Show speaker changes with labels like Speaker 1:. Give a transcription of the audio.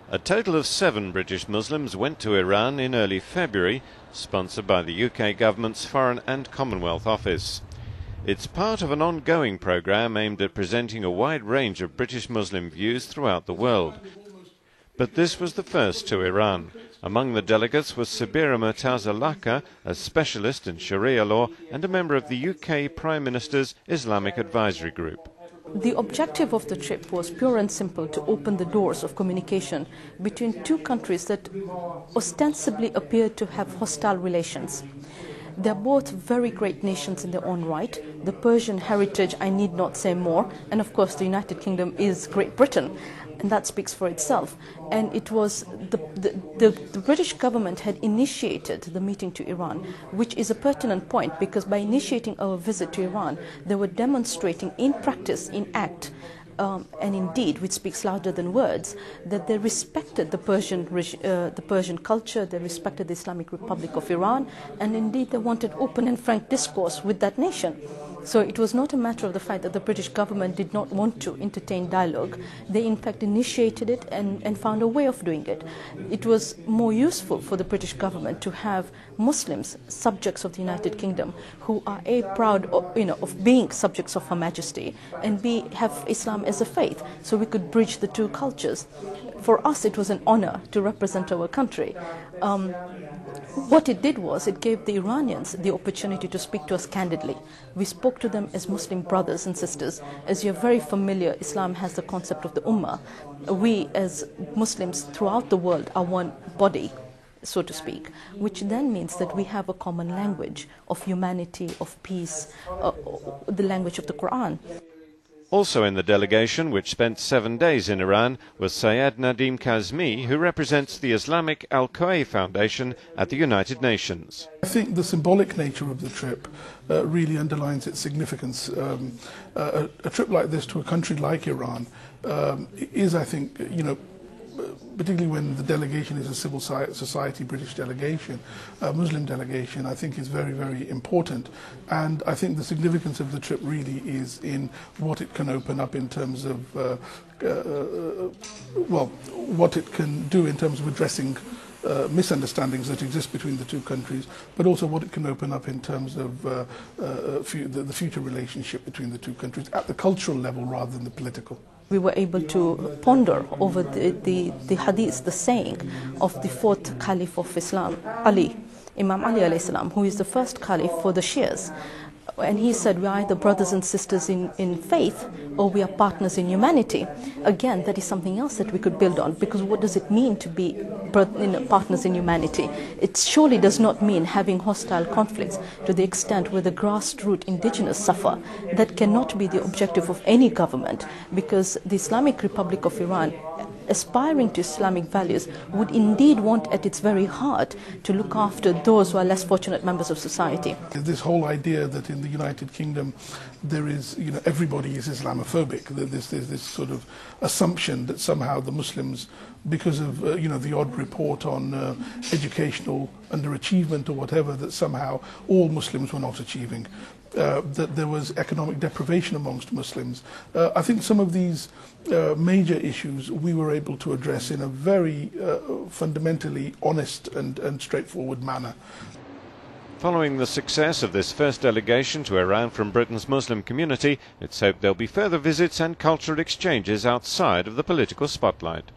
Speaker 1: A total of 7 British Muslims went to Iran in early February, sponsored by the UK government's Foreign and Commonwealth Office. It's part of an ongoing programme aimed at presenting a wide range of British Muslim views throughout the world. But this was the first to Iran. Among the delegates was Sabira Murtaza Laka, a specialist in Sharia law and a member of the UK Prime Minister's Islamic Advisory Group.
Speaker 2: The objective of the trip was pure and simple: to open the doors of communication between two countries that ostensibly appeared to have hostile relations. They're both very great nations in their own right. The Persian heritage, I need not say more, and of course the United Kingdom is Great Britain, and that speaks for itself. And it was the British government had initiated the meeting to Iran, which is a pertinent point, because by initiating our visit to Iran, they were demonstrating in practice, in act, and indeed, which speaks louder than words, that they respected the Persian culture, they respected the Islamic Republic of Iran, and indeed they wanted open and frank discourse with that nation. So it was not a matter of the fact that the British government did not want to entertain dialogue. They in fact initiated it and found a way of doing it. It was more useful for the British government to have Muslims, subjects of the United Kingdom, who are A, proud of being subjects of Her Majesty, and B, have Islam as a faith, so we could bridge the two cultures. For us, it was an honor to represent our country. What it did was it gave the Iranians the opportunity to speak to us candidly. We spoke to them as Muslim brothers and sisters. As you're very familiar, Islam has the concept of the Ummah. We as Muslims throughout the world are one body, so to speak, which then means that we have a common language of humanity, of peace, the language of the Quran.
Speaker 1: Also in the delegation, which spent 7 days in Iran, was Syed Nadim Kazmi, who represents the Islamic Al-Qaeda Foundation at the United Nations.
Speaker 3: I think the symbolic nature of the trip really underlines its significance. A trip like this to a country like Iran is, I think, particularly when the delegation is a civil society British delegation, a Muslim delegation, I think is very, very important. And I think the significance of the trip really is in what it can open up in terms of, what it can do in terms of addressing misunderstandings that exist between the two countries, but also what it can open up in terms of the future relationship between the two countries at the cultural level rather than the political.
Speaker 2: We were able to ponder over the hadith, the saying of the 4th Caliph of Islam, Ali, Imam Ali alayhi salam, who is the first Caliph for the Shias. And he said, we are either brothers and sisters in faith, or we are partners in humanity. Again, that is something else that we could build on, because what does it mean to be partners in humanity? It surely does not mean having hostile conflicts to the extent where the grassroots indigenous suffer. That cannot be the objective of any government, because the Islamic Republic of Iran, aspiring to Islamic values, would indeed want at its very heart to look after those who are less fortunate members of society.
Speaker 3: This whole idea that in the United Kingdom there is, everybody is Islamophobic, there's this sort of assumption that somehow the Muslims, because of the odd report on educational underachievement or whatever, that somehow all Muslims were not achieving, that there was economic deprivation amongst Muslims. I think some of these major issues we were able to address in a very fundamentally honest and straightforward manner.
Speaker 1: Following the success of this first delegation to Iran from Britain's Muslim community, it's hoped there'll be further visits and cultural exchanges outside of the political spotlight.